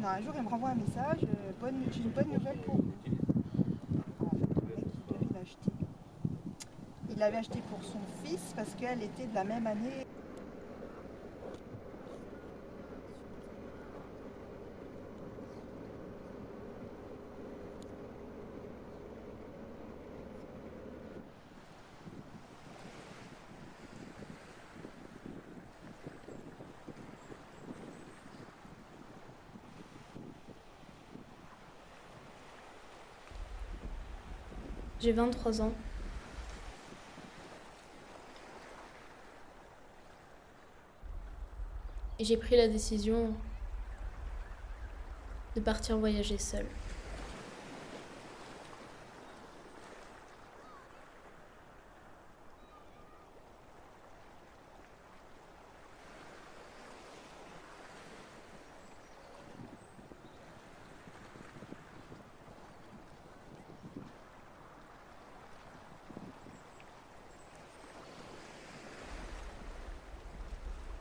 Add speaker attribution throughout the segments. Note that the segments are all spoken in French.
Speaker 1: Non, un jour, il me renvoie un message, j'ai une bonne nouvelle pour vous. En fait, le mec, il devait l'acheter. Il l'avait acheté pour son fils parce qu'elle était de la même année.
Speaker 2: J'ai 23 ans. Et j'ai pris la décision de partir voyager seule.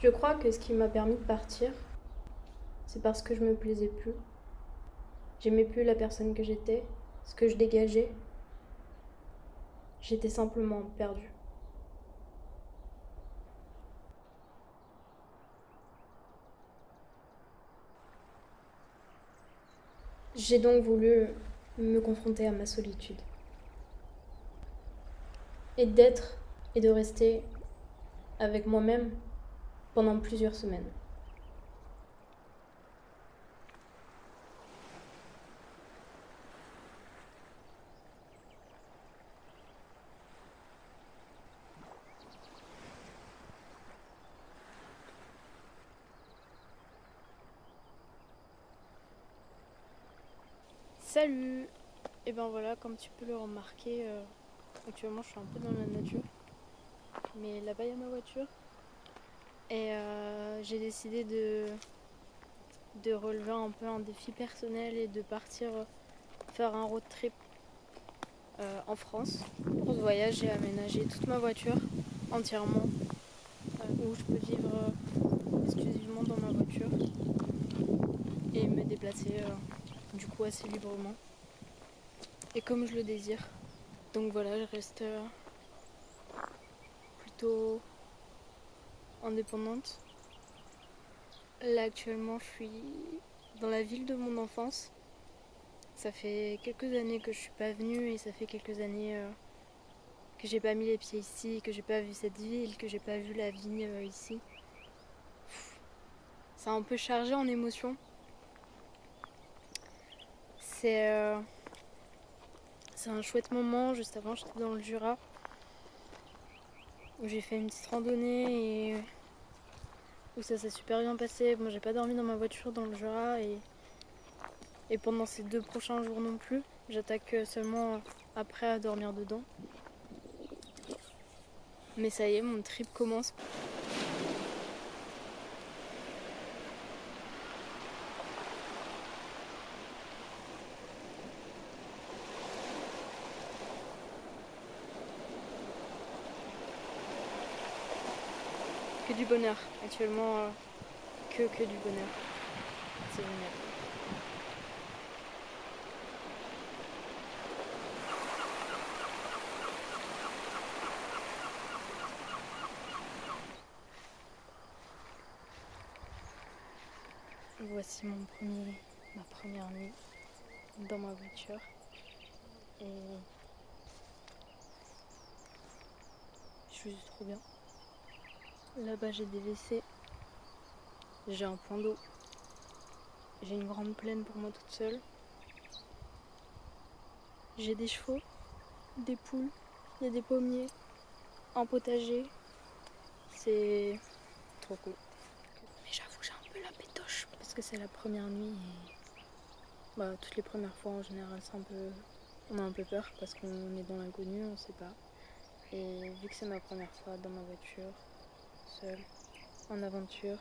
Speaker 2: Je crois que ce qui m'a permis de partir, c'est parce que je me plaisais plus. J'aimais plus la personne que j'étais, ce que je dégageais. J'étais simplement perdue. J'ai donc voulu me confronter à ma solitude. Et d'être et de rester avec moi-même pendant plusieurs semaines. Salut! Et ben voilà, comme tu peux le remarquer, actuellement je suis un peu dans la nature. Mais là-bas il y a ma voiture. Et j'ai décidé de relever un peu un défi personnel et de partir faire un road trip en France. Pour ce voyage, j'ai aménagé toute ma voiture entièrement, où je peux vivre exclusivement dans ma voiture et me déplacer du coup assez librement et comme je le désire. Donc voilà, je reste plutôt indépendante. Là actuellement, je suis dans la ville de mon enfance. Ça fait quelques années que je suis pas venue et ça fait quelques années que j'ai pas mis les pieds ici, que j'ai pas vu cette ville, que j'ai pas vu la vie ici. C'est un peu chargé en émotions. C'est un chouette moment. Juste avant, j'étais dans le Jura où j'ai fait une petite randonnée et où ça s'est super bien passé. Moi, j'ai pas dormi dans ma voiture dans le Jura et pendant ces 2 prochains jours non plus. J'attaque seulement après à dormir dedans. Mais ça y est, mon trip commence. Que du bonheur. Actuellement, que du bonheur. C'est génial. Voici ma première nuit dans ma voiture. Et je suis trop bien. Là-bas, j'ai des WC. J'ai un point d'eau. J'ai une grande plaine pour moi toute seule. J'ai des chevaux, des poules, il y a des pommiers, un potager. C'est trop cool. Mais j'avoue, j'ai un peu la pétoche parce que c'est la première nuit et toutes les premières fois en général, on a un peu peur parce qu'on est dans l'inconnu, on sait pas. Et vu que c'est ma première fois dans ma voiture, seule, en aventure,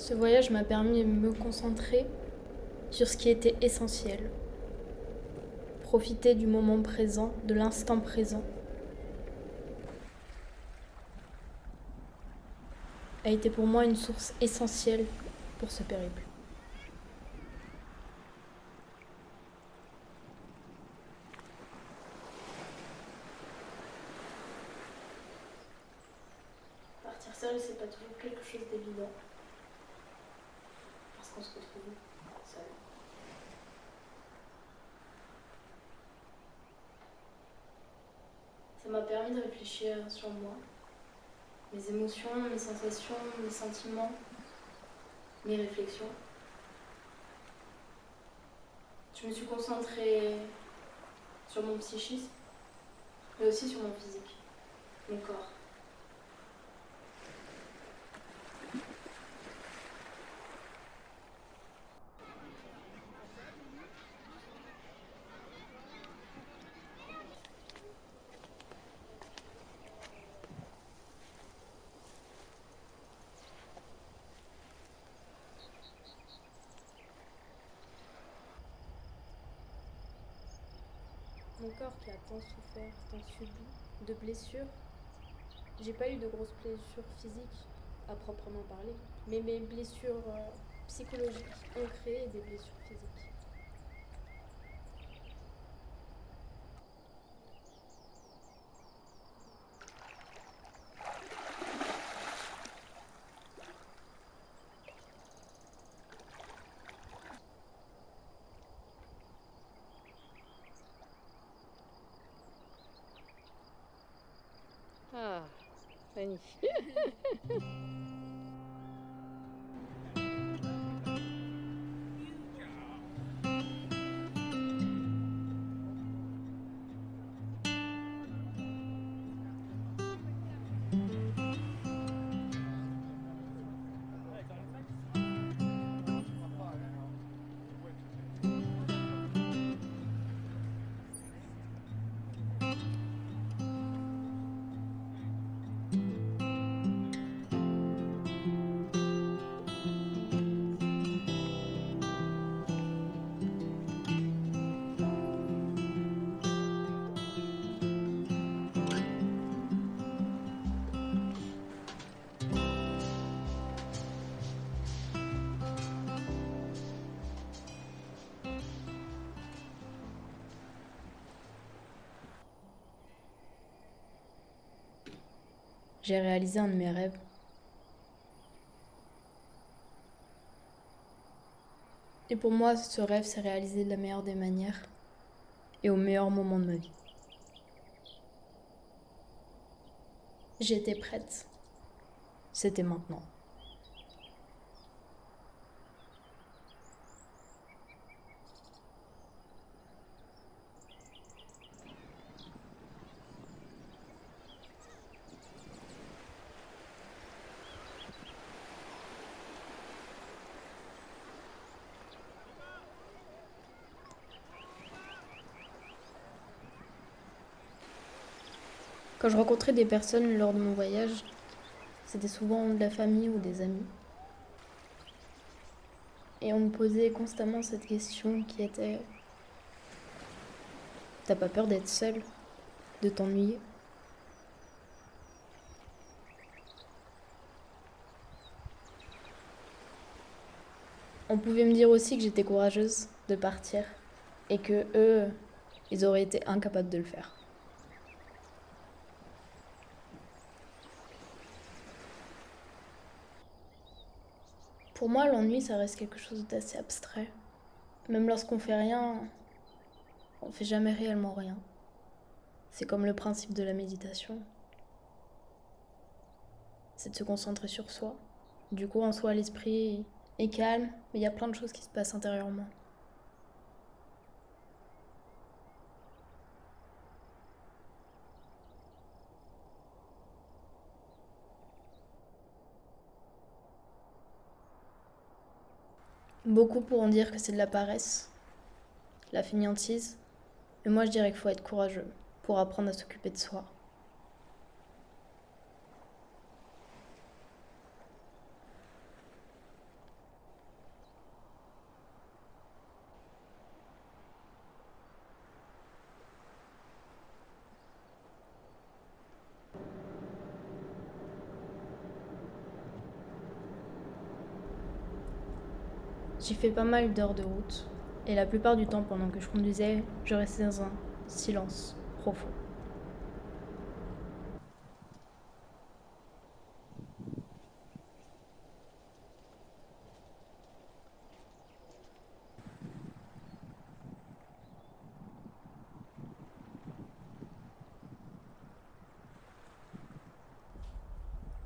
Speaker 2: Ce voyage m'a permis de me concentrer sur ce qui était essentiel. Profiter du moment présent, de l'instant présent, a été pour moi une source essentielle pour ce périple. Partir seul, c'est pas toujours quelque chose d'évident, parce qu'on se retrouve seul. Ça m'a permis de réfléchir sur moi, mes émotions, mes sensations, mes sentiments, mes réflexions. Je me suis concentrée sur mon psychisme, mais aussi sur mon physique, mon corps. Mon corps qui a tant souffert, tant subi de blessures. J'ai pas eu de grosses blessures physiques à proprement parler, mais mes blessures psychologiques ont créé des blessures physiques.
Speaker 3: Ah, magnifique.
Speaker 2: J'ai réalisé un de mes rêves. Et pour moi, ce rêve s'est réalisé de la meilleure des manières et au meilleur moment de ma vie. J'étais prête. C'était maintenant. Quand je rencontrais des personnes lors de mon voyage, c'était souvent de la famille ou des amis. Et on me posait constamment cette question qui était: t'as pas peur d'être seule, de t'ennuyer? On pouvait me dire aussi que j'étais courageuse de partir et que eux, ils auraient été incapables de le faire. Pour moi, l'ennui, ça reste quelque chose d'assez abstrait. Même lorsqu'on fait rien, on fait jamais réellement rien. C'est comme le principe de la méditation. C'est de se concentrer sur soi. Du coup, en soi, l'esprit est calme, mais il y a plein de choses qui se passent intérieurement. Beaucoup pourront dire que c'est de la paresse, la fainéantise, mais moi je dirais qu'il faut être courageux pour apprendre à s'occuper de soi. J'ai fait pas mal d'heures de route, et la plupart du temps pendant que je conduisais, je restais dans un silence profond.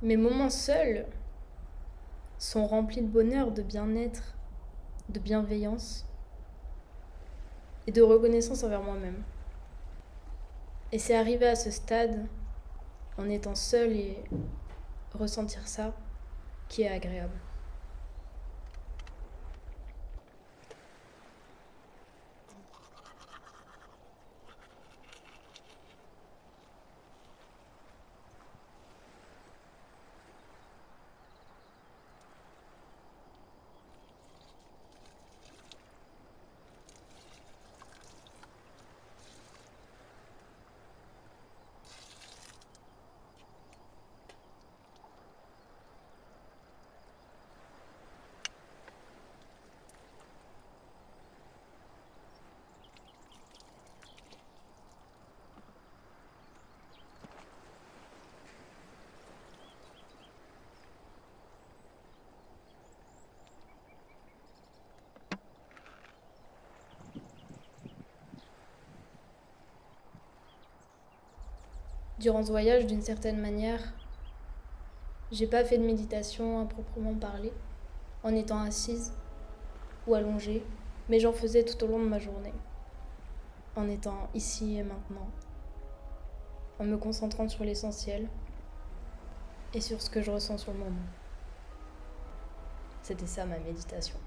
Speaker 2: Mes moments seuls sont remplis de bonheur, de bien-être, de bienveillance et de reconnaissance envers moi-même. Et c'est arrivé à ce stade, en étant seule et ressentir ça, qui est agréable. Durant ce voyage, d'une certaine manière, j'ai pas fait de méditation à proprement parler, en étant assise ou allongée, mais j'en faisais tout au long de ma journée, en étant ici et maintenant, en me concentrant sur l'essentiel et sur ce que je ressens sur le moment. C'était ça ma méditation.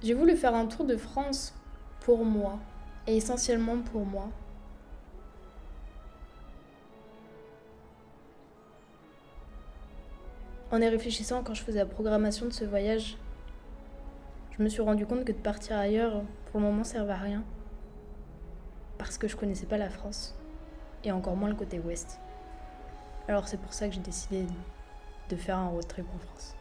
Speaker 2: J'ai voulu faire un tour de France pour moi, et essentiellement pour moi. En y réfléchissant, quand je faisais la programmation de ce voyage, je me suis rendu compte que de partir ailleurs, pour le moment, servait à rien. Parce que je connaissais pas la France, et encore moins le côté ouest. Alors c'est pour ça que j'ai décidé de faire un road trip en France.